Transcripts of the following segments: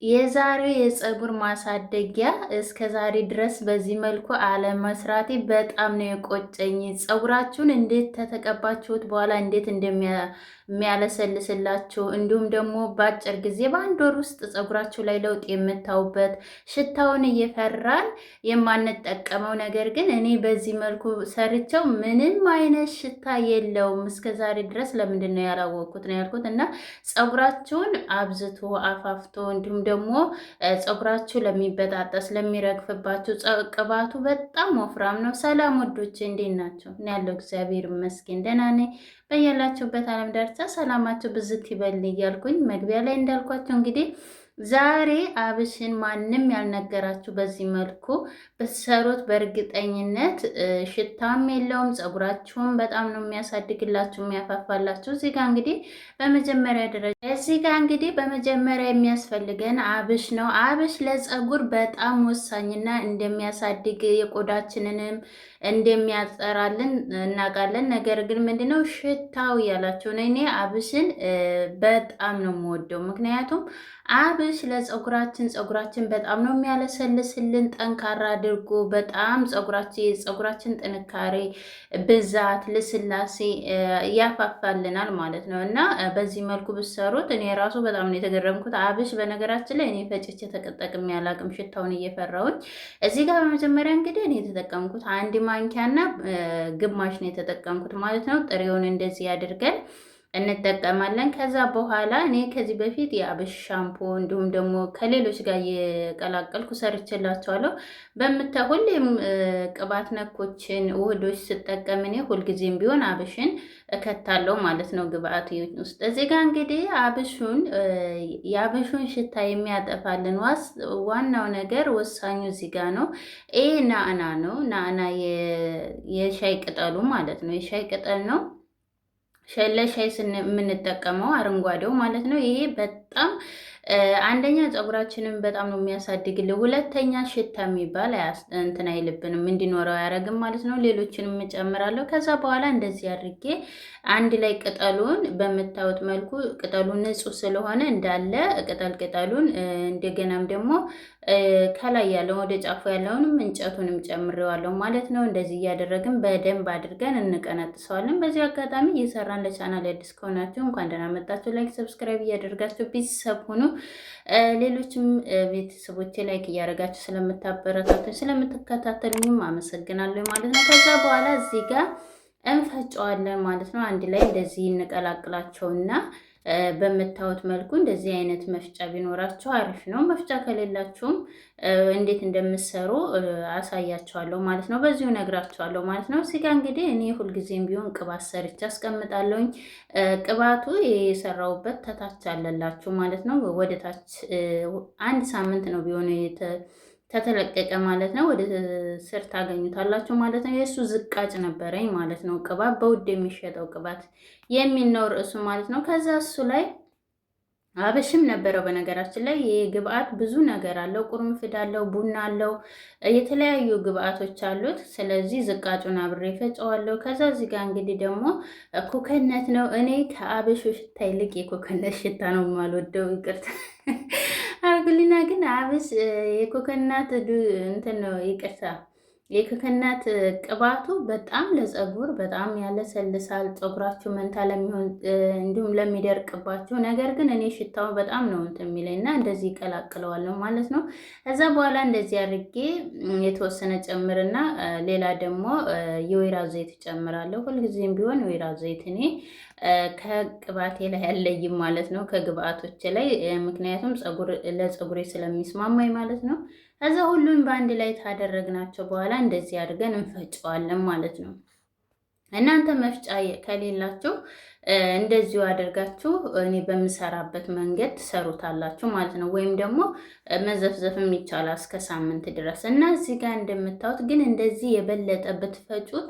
የዛሬው የፀጉር ማሳደጊያ እስከ ዛሬ ድረስ በዚህ መልኩ አለመስራቴ በጣም ነው የቆጨኝ። ፀጉራችሁን እንዴት ተተቀባችሁት በኋላ እንዴት እንደሚያለሰልስላችሁ እንዲሁም ደግሞ በአጭር ጊዜ በአንድ ወር ውስጥ ፀጉራችሁ ላይ ለውጥ የምታዩበት ሽታውን እየፈራን የማንጠቀመው ነገር ግን እኔ በዚህ መልኩ ሰርቸው ምንም አይነት ሽታ የለውም። እስከ ዛሬ ድረስ ለምንድን ነው ያላወቅኩት ነው ያልኩት። እና ፀጉራችሁን አብዝቶ አፋፍቶ እንዲሁም ደግሞ ፀጉራችሁ ለሚበጣጠስ ለሚረግፍባችሁ ቅባቱ በጣም ወፍራም ነው። ሰላም ወዶቼ እንዴት ናቸው? እኔ ያለው እግዚአብሔር ይመስገን ደህና ነኝ። በያላችሁበት ዓለም ዳርቻ ሰላማችሁ ብዝት ይበል እያልኩኝ መግቢያ ላይ እንዳልኳቸው እንግዲህ ዛሬ አብሽን ማንም ያልነገራችሁ በዚህ መልኩ ብትሰሩት በእርግጠኝነት ሽታም የለውም። ፀጉራችሁን በጣም ነው የሚያሳድግላችሁ የሚያፋፋላችሁ። እዚህ ጋር እንግዲህ በመጀመሪያ የሚያስፈልገን አብሽ ነው። አብሽ ለፀጉር በጣም ወሳኝና እንደሚያሳድግ የቆዳችንንም እንደሚያጠራልን እናውቃለን። ነገር ግን ምንድነው ሽታው ያላችሁ ነው። እኔ አብሽን በጣም ነው የምወደው ምክንያቱም አብሽ ፀጉራችን በጣም ነው የሚያለሰልስልን፣ ጠንካራ አድርጎ በጣም ፀጉራችን ጥንካሬ፣ ብዛት፣ ልስላሴ ያፋፋልናል ማለት ነው። እና በዚህ መልኩ ብሰሩት እኔ ራሱ በጣም ነው የተገረምኩት። አብሽ በነገራችን ላይ እኔ ፈጭቼ ተጠቅሜ አላቅም ሽታውን እየፈራሁኝ። እዚህ ጋር በመጀመሪያ እንግዲህ እኔ የተጠቀምኩት አንድ ማንኪያና ግማሽ ነው የተጠቀምኩት ማለት ነው። ጥሬውን እንደዚህ አድርገን እንጠቀማለን። ከዛ በኋላ እኔ ከዚህ በፊት የአብሽ ሻምፖ እንዲሁም ደግሞ ከሌሎች ጋር የቀላቀልኩ ሰርቼላችኋለሁ። ሁሌም ቅባት ነኮችን ውህዶች ስጠቀም እኔ ሁልጊዜም ቢሆን አብሽን እከታለሁ ማለት ነው ግብአት ውስጥ። እዚህ ጋር እንግዲህ የአብሹን ሽታ የሚያጠፋልን ዋናው ነገር ወሳኙ እዚህ ጋር ነው። ይሄ ናዕና ነው። ናዕና የሻይ ቅጠሉ ማለት ነው። የሻይ ቅጠል ነው ለሻይ የምንጠቀመው አረንጓዴው ማለት ነው። ይሄ በጣም አንደኛ ፀጉራችንን በጣም ነው የሚያሳድግልን፣ ሁለተኛ ሽታ የሚባል እንትን አይልብንም እንዲኖረው አያደርግም ማለት ነው። ሌሎችንም እጨምራለሁ። ከዛ በኋላ እንደዚህ አድርጌ አንድ ላይ ቅጠሉን በምታዩት መልኩ ቅጠሉ ንጹህ ስለሆነ እንዳለ ቅጠሉን እንደገናም ደግሞ ከላይ ያለውን ወደ ጫፉ ያለውንም እንጨቱንም ጨምሬዋለሁ ማለት ነው። እንደዚህ እያደረግን በደንብ አድርገን እንቀነጥሰዋለን። በዚህ አጋጣሚ እየሰራን ለቻናል አዲስ ከሆናችሁ እንኳን ደህና መጣችሁ። ላይክ ሰብስክራይብ እያደረጋችሁ ቤተሰብ ሁኑ። ሌሎችም ቤተሰቦቼ ላይክ እያደረጋችሁ ስለምታበረታቱ ስለምትከታተሉኝም አመሰግናለሁ ማለት ነው። ከዛ በኋላ እዚህ ጋር እንፈጨዋለን ማለት ነው። አንድ ላይ እንደዚህ እንቀላቅላቸውና በምታዩት መልኩ እንደዚህ አይነት መፍጫ ቢኖራችሁ አሪፍ ነው። መፍጫ ከሌላችሁም እንዴት እንደምትሰሩ አሳያችኋለሁ ማለት ነው። በዚሁ ነግራችኋለሁ ማለት ነው። እዚህ ጋር እንግዲህ እኔ ሁልጊዜም ቢሆን ቅባት ሰርቼ አስቀምጣለሁኝ። ቅባቱ የሰራሁበት ተታች አለላችሁ ማለት ነው። ወደ ታች አንድ ሳምንት ነው ቢሆን ተተለቀቀ ማለት ነው። ወደ ስር ታገኙታላችሁ ማለት ነው። የእሱ ዝቃጭ ነበረኝ ማለት ነው። ቅባት በውድ የሚሸጠው ቅባት የሚል ነው ርዕሱ ማለት ነው። ከዛ እሱ ላይ አብሽም ነበረው። በነገራችን ላይ ይህ ግብአት ብዙ ነገር አለው። ቁርንፍድ አለው፣ ቡና አለው፣ የተለያዩ ግብአቶች አሉት። ስለዚህ ዝቃጩን አብሬ ፈጨዋለሁ። ከዛ እዚህ ጋር እንግዲህ ደግሞ ኮከነት ነው። እኔ ከአብሹ ሽታ ይልቅ የኮከነት ሽታ ነው የማልወደው። ይቅርታ አርግሊና ግን አብሽ የኮከናት እንትን ነው። ይቅርታ የኮከናት ቅባቱ በጣም ለፀጉር በጣም ያለሰልሳል። ፀጉራችሁ መንታ ለሚሆን እንዲሁም ለሚደርቅባችሁ፣ ነገር ግን እኔ ሽታው በጣም ነው እንትን የሚለኝና እንደዚህ ይቀላቅለዋለሁ ማለት ነው። ከዛ በኋላ እንደዚህ አድርጌ የተወሰነ ጨምርና ሌላ ደግሞ የወይራ ዘይት ጨምራለሁ። ሁልጊዜም ቢሆን የወይራ ዘይት እኔ ከቅባቴ ላይ ያለይም ማለት ነው፣ ከግብአቶች ላይ ምክንያቱም ለፀጉሬ ስለሚስማማኝ ማለት ነው። ከዛ ሁሉም በአንድ ላይ ታደረግናቸው በኋላ እንደዚህ አድርገን እንፈጨዋለን ማለት ነው። እናንተ መፍጫ ከሌላችሁ እንደዚሁ አድርጋችሁ እኔ በምሰራበት መንገድ ትሰሩታላችሁ ማለት ነው። ወይም ደግሞ መዘፍዘፍም ይቻላል እስከ ሳምንት ድረስ እና እዚህ ጋር እንደምታዩት ግን እንደዚህ የበለጠ ብትፈጩት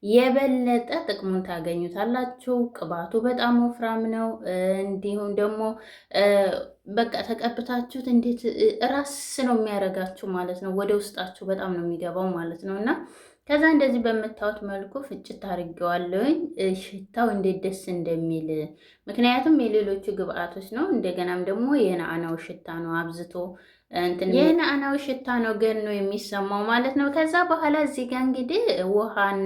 የበለጠ ጥቅሙን ታገኙታላችሁ። ቅባቱ በጣም ወፍራም ነው። እንዲሁም ደግሞ በቃ ተቀብታችሁት እንዴት ራስ ነው የሚያደርጋችሁ ማለት ነው። ወደ ውስጣችሁ በጣም ነው የሚገባው ማለት ነው። እና ከዛ እንደዚህ በምታዩት መልኩ ፍጭት አድርጌዋለሁኝ። ሽታው እንዴት ደስ እንደሚል ምክንያቱም የሌሎቹ ግብአቶች ነው። እንደገናም ደግሞ የነአናው ሽታ ነው አብዝቶ የነአናው ሽታ ነው ገኖ የሚሰማው ማለት ነው። ከዛ በኋላ እዚህ ጋር እንግዲህ ውሃን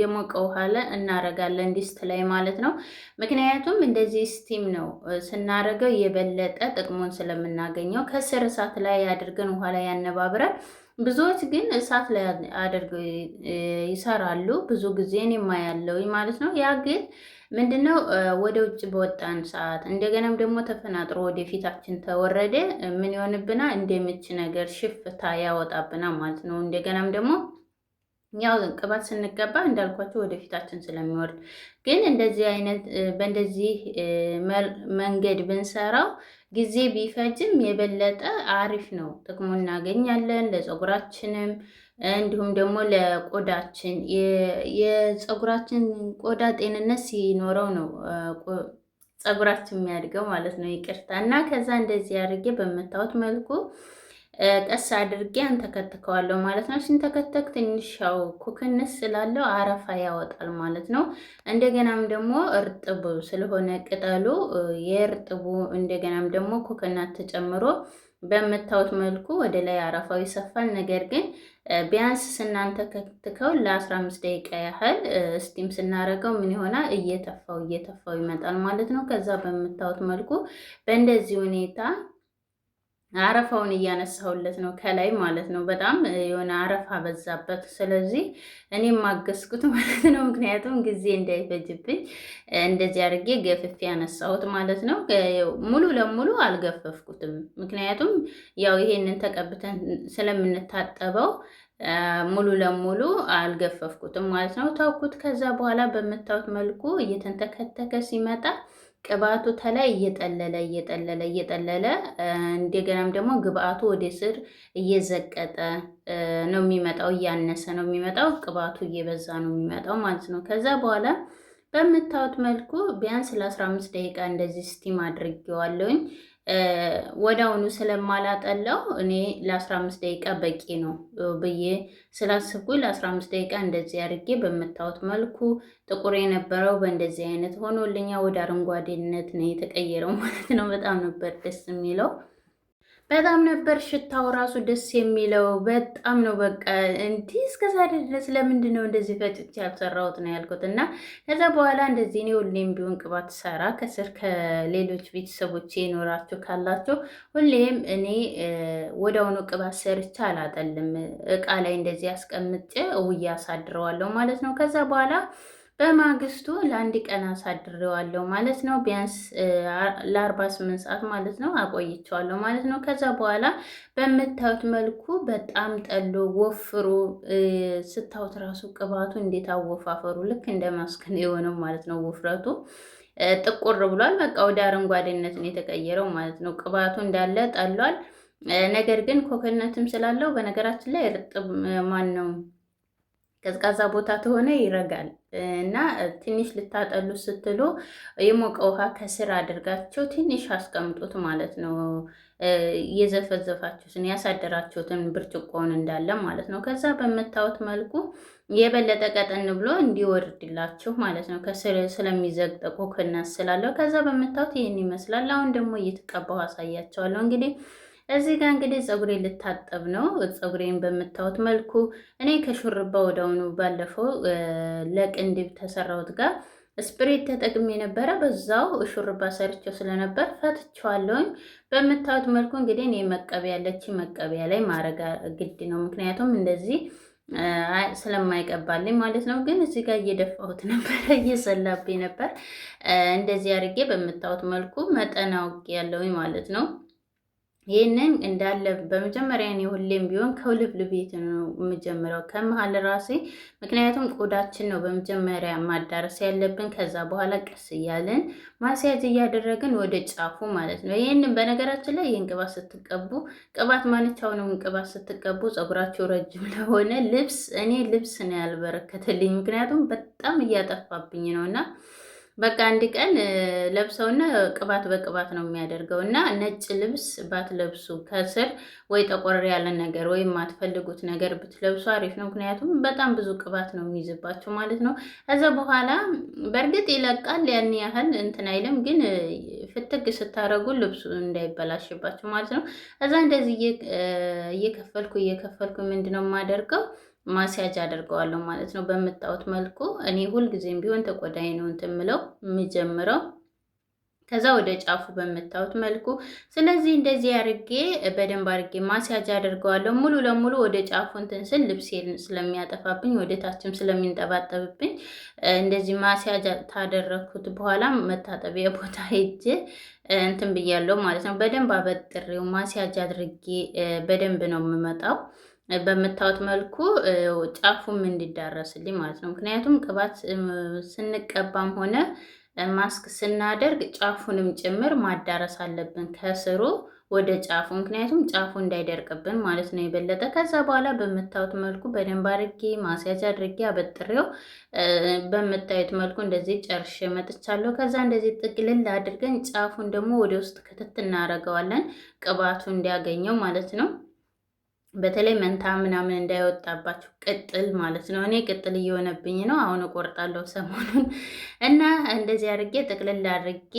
የሞቀ ውሃ ላይ እናረጋለን ዲስት ላይ ማለት ነው። ምክንያቱም እንደዚህ ስቲም ነው ስናረገው የበለጠ ጥቅሙን ስለምናገኘው ከስር እሳት ላይ አድርገን ውሃ ላይ ያነባብረን። ብዙዎች ግን እሳት ላይ አድርገው ይሰራሉ። ብዙ ጊዜ እኔም አያለሁ ማለት ነው። ያ ግን ምንድነው ወደ ውጭ በወጣን ሰዓት እንደገናም ደግሞ ተፈናጥሮ ወደ ፊታችን ተወረደ ምን ይሆንብና እንደምች ነገር ሽፍታ ያወጣብና ማለት ነው። እንደገናም ደግሞ ያው ቅባት ስንቀባ እንዳልኳቸው ወደ ፊታችን ስለሚወርድ ግን እንደዚህ አይነት በእንደዚህ መንገድ ብንሰራው ጊዜ ቢፈጅም የበለጠ አሪፍ ነው። ጥቅሙ እናገኛለን ለፀጉራችንም እንዲሁም ደግሞ ለቆዳችን የፀጉራችን ቆዳ ጤንነት ሲኖረው ነው ፀጉራችን የሚያድገው ማለት ነው። ይቅርታ እና ከዛ እንደዚህ አድርጌ በምታዩት መልኩ ቀስ አድርጌ አንተከትከዋለሁ ማለት ነው። ስንተከተክ ትንሽ ያው ኩክንስ ስላለው አረፋ ያወጣል ማለት ነው። እንደገናም ደግሞ እርጥቡ ስለሆነ ቅጠሉ የእርጥቡ እንደገናም ደግሞ ኩክናት ተጨምሮ በምታዩት መልኩ ወደ ላይ አረፋው ይሰፋል። ነገር ግን ቢያንስ ስናንተከትከው ለ15 ደቂቃ ያህል ስቲም ስናደርገው ምን ይሆናል እየተፋው ይመጣል ማለት ነው። ከዛ በምታዩት መልኩ በእንደዚህ ሁኔታ አረፋውን እያነሳሁለት ነው ከላይ ማለት ነው። በጣም የሆነ አረፋ በዛበት። ስለዚህ እኔም ማገዝኩት ማለት ነው። ምክንያቱም ጊዜ እንዳይፈጅብኝ እንደዚህ አድርጌ ገፍፌ ያነሳሁት ማለት ነው። ሙሉ ለሙሉ አልገፈፍኩትም። ምክንያቱም ያው ይሄንን ተቀብተን ስለምንታጠበው ሙሉ ለሙሉ አልገፈፍኩትም ማለት ነው። ተውኩት። ከዛ በኋላ በምታዩት መልኩ እየተንተከተከ ሲመጣ ቅባቱ ተላይ እየጠለለ እንደገናም ደግሞ ግብአቱ ወደ ስር እየዘቀጠ ነው የሚመጣው፣ እያነሰ ነው የሚመጣው፣ ቅባቱ እየበዛ ነው የሚመጣው ማለት ነው። ከዛ በኋላ በምታዩት መልኩ ቢያንስ ለ15 ደቂቃ እንደዚህ ስቲም አድርጌዋለሁኝ። ወዳውኑ ስለማላጠላው እኔ ለ15 ደቂቃ በቂ ነው ብዬ ስላስብኩኝ ለ15 ደቂቃ እንደዚህ አድርጌ በምታዩት መልኩ ጥቁር የነበረው በእንደዚህ አይነት ሆኖልኛ ወደ አረንጓዴነት ነው የተቀየረው ማለት ነው። በጣም ነበር ደስ የሚለው። በጣም ነበር ሽታው ራሱ ደስ የሚለው። በጣም ነው በቃ እንዲህ እስከዛሬ ድረስ ለምንድን ነው እንደዚህ ፈጭቼ ያልሰራሁት ነው ያልኩት። እና ከዛ በኋላ እንደዚህ እኔ ሁሌም ቢሆን ቅባት ሰራ ከስር ከሌሎች ቤተሰቦቼ ይኖራችሁ ካላችሁ ሁሌም እኔ ወዲያውኑ ቅባት ሰርቼ አላጠልም። እቃ ላይ እንደዚህ አስቀምጬ ውዬ አሳድረዋለሁ ማለት ነው። ከዛ በኋላ በማግስቱ ለአንድ ቀን አሳድሬዋለሁ ማለት ነው። ቢያንስ ለ48 ሰዓት ማለት ነው አቆይቼዋለሁ ማለት ነው። ከዛ በኋላ በምታዩት መልኩ በጣም ጠሎ ወፍሩ። ስታዩት ራሱ ቅባቱ እንዴት አወፋፈሩ ልክ እንደ ማስክን የሆነው ማለት ነው። ውፍረቱ ጥቁር ብሏል። በቃ ወደ አረንጓዴነት ነው የተቀየረው ማለት ነው። ቅባቱ እንዳለ ጠሏል። ነገር ግን ኮኮነትም ስላለው በነገራችን ላይ እርጥብ ማን ነው ቀዝቃዛ ቦታ ተሆነ ይረጋል እና ትንሽ ልታጠሉ ስትሉ የሞቀ ውሃ ከስር አድርጋችሁ ትንሽ አስቀምጡት ማለት ነው። የዘፈዘፋችሁትን ያሳደራችሁትን ብርጭቆውን እንዳለ ማለት ነው። ከዛ በምታዩት መልኩ የበለጠ ቀጠን ብሎ እንዲወርድላችሁ ማለት ነው። ከስር ስለሚዘግጥ ኮኮናት ስላለው ከዛ በምታዩት ይህን ይመስላል። አሁን ደግሞ እየተቀባሁ አሳያቸዋለሁ እንግዲህ እዚህ ጋር እንግዲህ ፀጉሬን ልታጠብ ነው። ፀጉሬን በምታዩት መልኩ እኔ ከሹርባ ወደውኑ ባለፈው ለቅንድብ ተሰራሁት ጋር ስፕሬት ተጠቅሜ ነበረ። በዛው ሹርባ ሰርቼው ስለነበር ፈትቼዋለሁኝ። በምታዩት መልኩ እንግዲህ እኔ መቀቢያ ያለች መቀቢያ ላይ ማረጋ ግድ ነው። ምክንያቱም እንደዚህ ስለማይቀባልኝ ማለት ነው። ግን እዚህ ጋር እየደፋሁት ነበር፣ እየሰላብኝ ነበር። እንደዚህ አድርጌ በምታዩት መልኩ መጠን አውቄ ያለውኝ ማለት ነው። ይህንን እንዳለ በመጀመሪያ እኔ ሁሌም ቢሆን ከውልብልቤት ነው የምጀምረው ከመሀል ራሴ። ምክንያቱም ቆዳችን ነው በመጀመሪያ ማዳረስ ያለብን። ከዛ በኋላ ቀስ እያለን ማስያዝ እያደረግን ወደ ጫፉ ማለት ነው። ይህንን በነገራችን ላይ ይህን ቅባት ስትቀቡ ቅባት ማንቻውንም ቅባት ስትቀቡ ፀጉራችሁ ረጅም ለሆነ እኔ ልብስ ነው ያልበረከተልኝ። ምክንያቱም በጣም እያጠፋብኝ ነው እና በቃ አንድ ቀን ለብሰውና ቅባት በቅባት ነው የሚያደርገው እና ነጭ ልብስ ባትለብሱ ከስር ወይ ጠቆር ያለ ነገር ወይም የማትፈልጉት ነገር ብትለብሱ አሪፍ ነው። ምክንያቱም በጣም ብዙ ቅባት ነው የሚይዝባቸው ማለት ነው። ከዛ በኋላ በእርግጥ ይለቃል ያን ያህል እንትን አይልም፣ ግን ፍትግ ስታደርጉ ልብሱ እንዳይበላሽባቸው ማለት ነው። ከዛ እንደዚህ እየከፈልኩ ምንድነው የማደርገው ማስያጅ አደርገዋለሁ ማለት ነው። በምታዩት መልኩ እኔ ሁልጊዜም ቢሆን ተቆዳኝ ነው እንትን የምለው የምጀምረው ከዛ ወደ ጫፉ በምታዩት መልኩ። ስለዚህ እንደዚህ አድርጌ በደንብ አድርጌ ማስያጅ አደርገዋለሁ። ሙሉ ለሙሉ ወደ ጫፉ እንትን ስል ልብሴን ስለሚያጠፋብኝ ወደ ታችም ስለሚንጠባጠብብኝ እንደዚህ ማስያጅ ታደረኩት በኋላ መታጠቢያ ቦታ ሄጄ እንትን ብያለሁ ማለት ነው። በደንብ አበጥሬው ማስያጅ አድርጌ በደንብ ነው የምመጣው በምታዩት መልኩ ጫፉም እንዲዳረስልኝ ማለት ነው። ምክንያቱም ቅባት ስንቀባም ሆነ ማስክ ስናደርግ ጫፉንም ጭምር ማዳረስ አለብን ከስሩ ወደ ጫፉ፣ ምክንያቱም ጫፉ እንዳይደርቅብን ማለት ነው የበለጠ። ከዛ በኋላ በምታዩት መልኩ በደንብ አድርጌ ማስያዝ አድርጌ አበጥሬው በምታዩት መልኩ እንደዚህ ጨርሼ መጥቻለሁ። ከዛ እንደዚህ ጥቅልል አድርገን ጫፉን ደግሞ ወደ ውስጥ ክትት እናደርገዋለን ቅባቱ እንዲያገኘው ማለት ነው። በተለይ መንታ ምናምን እንዳይወጣባችሁ ቅጥል ማለት ነው። እኔ ቅጥል እየሆነብኝ ነው፣ አሁን እቆርጣለሁ ሰሞኑን እና እንደዚህ አድርጌ ጥቅልል አድርጌ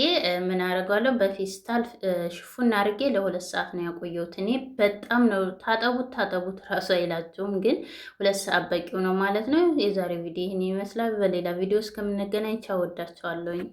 ምን አደርገዋለሁ በፌስታል ሽፉን አድርጌ ለ2 ሰዓት ነው ያቆየሁት። እኔ በጣም ነው ታጠቡት ራሱ አይላቸውም፣ ግን 2 ሰዓት በቂው ነው ማለት ነው። የዛሬው ቪዲዮ ይህን ይመስላል። በሌላ ቪዲዮ እስከምንገናኝ ቻው፣ ወዳቸዋለሁኝ።